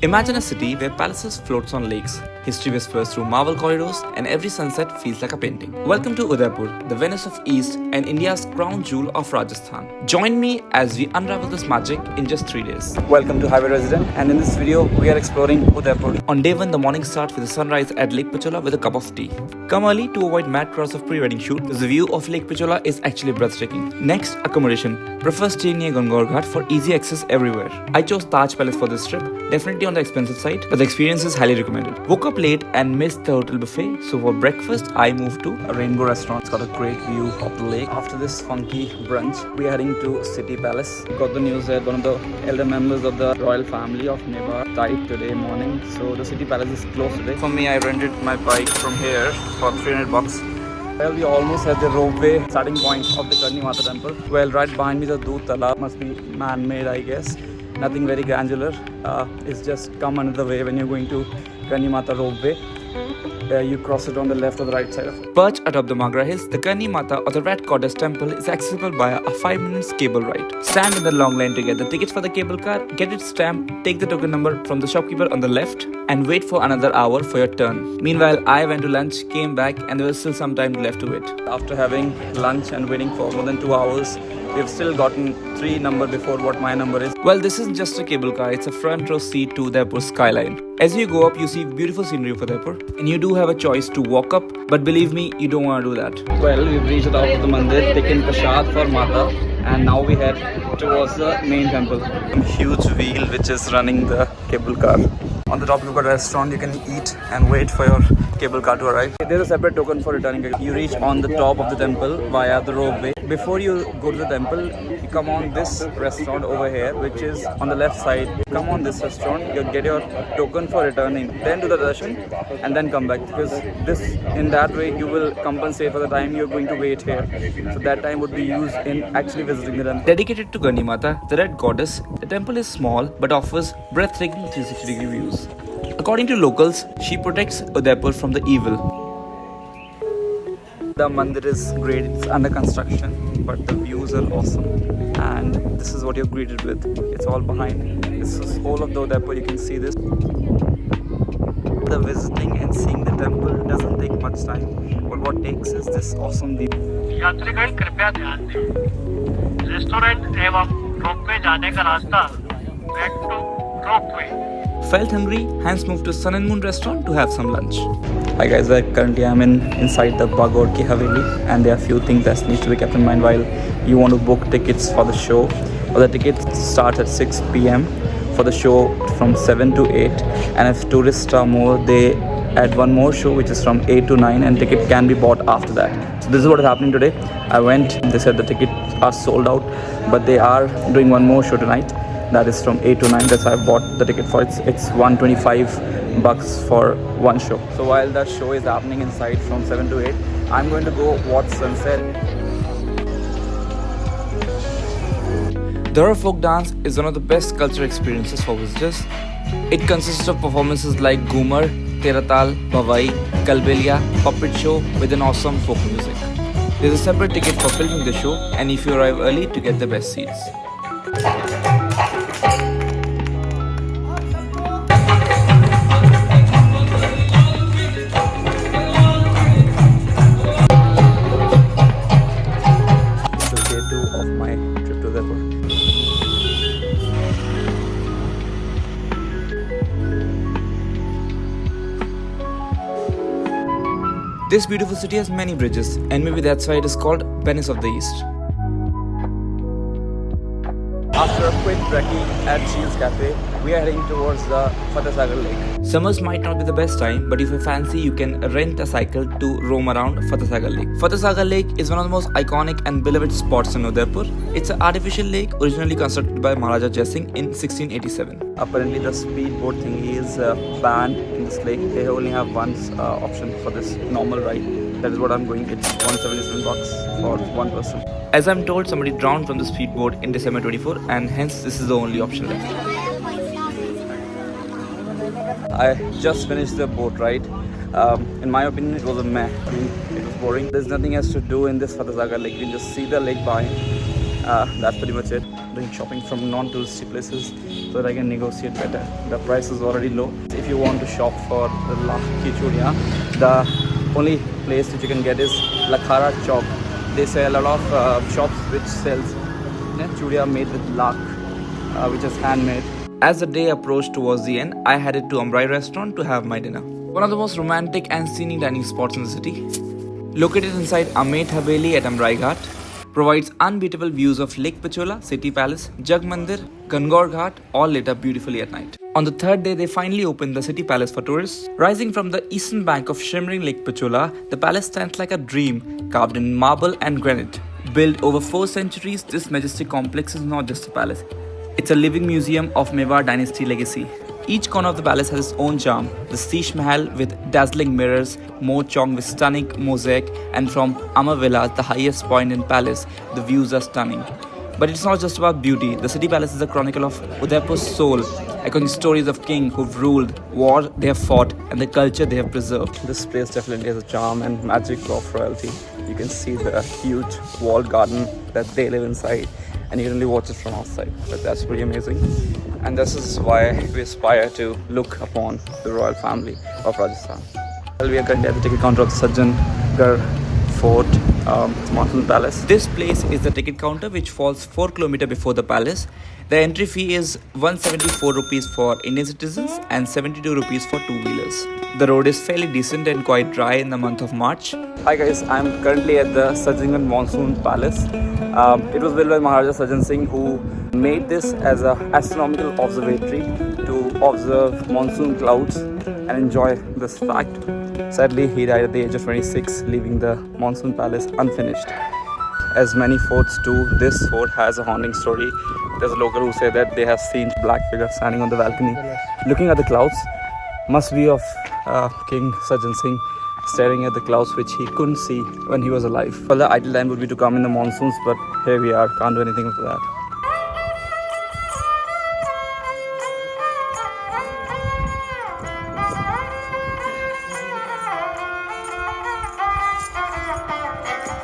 Imagine a city where palaces floats on lakes, history whispers through marble corridors, and every sunset feels like a painting. Welcome to Udaipur, the Venice of East and India's crown jewel of Rajasthan. Join me as we unravel this magic in just 3 days. Welcome to Highway Resident, and in this video we are exploring Udaipur. On day 1, the morning starts with a sunrise at Lake Pichola with a cup of tea. Come early to avoid mad crowds of pre-wedding shoot. The view of Lake Pichola is actually breathtaking. Next, accommodation. Prefer staying near Gangor Ghat for easy access everywhere. I chose Taj Palace for this trip, definitely on the expensive side, but the experience is highly recommended. Woke up late and missed the hotel buffet, so for breakfast I moved to A Rainbow Restaurant. It's got a great view of the lake. After this funky brunch, we are heading to City Palace. We got the news that one of the elder members of the royal family of Nepal died today morning, so the City Palace is closed today. For me, I rented my bike from here for 300 bucks. Well, we almost at the ropeway starting point of the Kanimata temple. Well, right behind me the Doodh Talab, must be man-made, I guess. Nothing very granular. It's just come under the way when you're going to Kanimata ropeway. You cross it on the left or the right side of it. Perched atop the Magra Hills, the Kanimata or the Red Goddess Temple is accessible via a 5-minute cable ride. Stand in the long line to get the tickets for the cable car, get it stamped, take the token number from the shopkeeper on the left, and wait for another hour for your turn. Meanwhile, I went to lunch, came back, and there was still some time left to wait. After having lunch and waiting for more than 2 hours, we've still gotten 3 number before what my number is. Well, this isn't just a cable car, it's a front row seat to Udaipur skyline. As you go up, you see beautiful scenery of Udaipur, and you do have a choice to walk up, but believe me, you don't want to do that. Well, we've reached the top of the mandir, taken prasad for Mata, and now we head towards the main temple. A huge wheel which is running the cable car. On the top you've got a restaurant, you can eat and wait for your cable car to arrive. There's a separate token for returning. You reach on the top of the temple via the ropeway. Before you go to the temple, you come on this restaurant over here, which is on the left side. Come on this restaurant, you get your token for returning. Then do the darshan and then come back, because in that way you will compensate for the time you're going to wait here. So that time would be used in actually visiting the temple. Dedicated to Kanimata, the Red Goddess, the temple is small but offers breathtaking 360-degree views. According to locals, she protects Udaipur from the evil. The mandir is great, it's under construction, but the views are awesome. And this is what you're greeted with. It's all behind. This is whole of the Udaipur, you can see this. The visiting and seeing the temple doesn't take much time, but what takes is this awesome view. यात्रीगण कृपया ध्यान दें, restaurant एवं ropeway जाने का रास्ता back to ropeway. Felt hungry? Hence moved to Sun and Moon Restaurant to have some lunch. Hi guys, currently I'm inside the Bagor Kihavi, and there are few things that needs to be kept in mind while you want to book tickets for the show. Well, the tickets start at 6 p.m. for the show from 7 to 8, and if tourists are more, they add one more show which is from 8 to 9, and ticket can be bought after that. So this is what is happening today. I went, they said the tickets are sold out, but they are doing one more show tonight. That is from 8 to 9. That's why I bought the ticket for it. It's 125 bucks for one show. So while that show is happening inside from 7 to 8, I'm going to go watch sunset. The folk dance is one of the best cultural experiences for visitors. It consists of performances like Ghumar, Teratal, Bhavai, Kalbelia, puppet show with an awesome folk music. There's a separate ticket for filming the show, and if you arrive early to get the best seats. Of my trip to Udaipur. This beautiful city has many bridges, and maybe that's why it is called Venice of the East. After a quick brekkie at Chil's Cafe, we are heading towards the Sagar Lake. Summers might not be the best time, but if you fancy, you can rent a cycle to roam around Sagar Lake. Sagar Lake is one of the most iconic and beloved spots in Udaipur. It's an artificial lake originally constructed by Maharaja Jai Singh in 1687. Apparently the speedboat thingy is banned in this lake. They only have one option for this normal ride. That is what I'm going. It's 177 bucks for one person. As I'm told, somebody drowned from the speedboat in December 24, and hence this is the only option left. I just finished the boat ride. In my opinion, it was a meh. I mean, it was boring. There's nothing else to do in this Sagar Lake. You can just see the lake behind. That's pretty much it. doing shopping from non-touristy places so that I can negotiate better. The price is already low. If you want to shop for the Lake Pichola, the only place which you can get is Lakhara Chowk. They sell a lot of shops which sells churia made with lak, which is handmade. As the day approached towards the end, I headed to Umbra Restaurant to have my dinner. One of the most romantic and scenic dining spots in the city. Located inside Amit Haveli at Umbra Ghat, provides unbeatable views of Lake Pichola, City Palace, Jag Mandir, Gangor Ghat, all lit up beautifully at night. On the third day, they finally opened the City Palace for tourists. Rising from the eastern bank of shimmering Lake Pichola, the palace stands like a dream, carved in marble and granite. Built over 4 centuries, this majestic complex is not just a palace. It's a living museum of Mewar dynasty legacy. Each corner of the palace has its own charm. The Sheesh Mahal with dazzling mirrors, Mo Chong with stunning mosaic, and from Amar Villa, the highest point in palace, the views are stunning. But it's not just about beauty. The city palace is a chronicle of Udaipur's soul, echoing stories of kings who've ruled, war they have fought, and the culture they have preserved. This place definitely has a charm and magic of royalty. You can see the huge walled garden that they live inside, and you can only watch it from outside. But that's pretty amazing. And this is why we aspire to look upon the royal family of Rajasthan. Well, we are currently at the ticket counter of Sajjangarh Fort, Monsoon Palace. This place is the ticket counter which falls 4 km before the palace. The entry fee is 174 rupees for Indian citizens and 72 rupees for two-wheelers. The road is fairly decent and quite dry in the month of March. Hi guys, I'm currently at the Sajjangarh Monsoon Palace. It was built by Maharaja Sajjan Singh, who made this as an astronomical observatory to observe monsoon clouds and enjoy this fact. Sadly, he died at the age of 26, leaving the Monsoon Palace unfinished. As many forts do, this fort has a haunting story. There's a local who said that they have seen black figures standing on the balcony looking at the clouds. Must be of King Sajjan Singh staring at the clouds which he couldn't see when he was alive. Well, the ideal time would be to come in the monsoons, but here we are, can't do anything with that.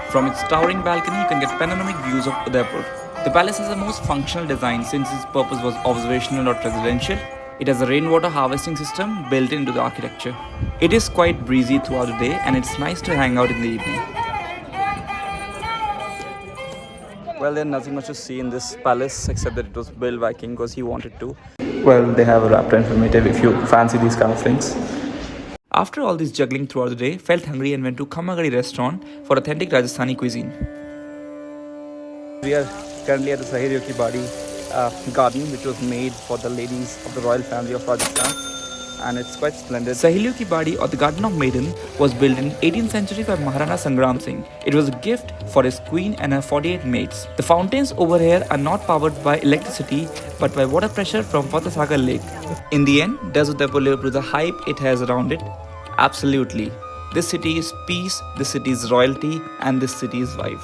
From its towering balcony, you can get panoramic views of Udaipur. The palace has the most functional design since its purpose was observational, not residential. It has a rainwater harvesting system built into the architecture. It is quite breezy throughout the day and it's nice to hang out in the evening. Well, there's nothing much to see in this palace except that it was built by king because he wanted to. Well, they have a wrapped informative if you fancy these kind of things. After all this juggling throughout the day, felt hungry and went to Bagor Restaurant for authentic Rajasthani cuisine. We are currently at the Saheliyon Ki Badi garden, which was made for the ladies of the royal family of Rajasthan, and it's quite splendid. Saheliyon Ki Badi, or the Garden of Maiden, was built in 18th century by Maharana Sangram Singh. It was a gift for his queen and her 48 maids. The fountains over here are not powered by electricity but by water pressure from Fadaga Lake. In the end, does Udaipur live up to the hype it has around it? Absolutely. This city is peace, this city is royalty, and this city is vibe.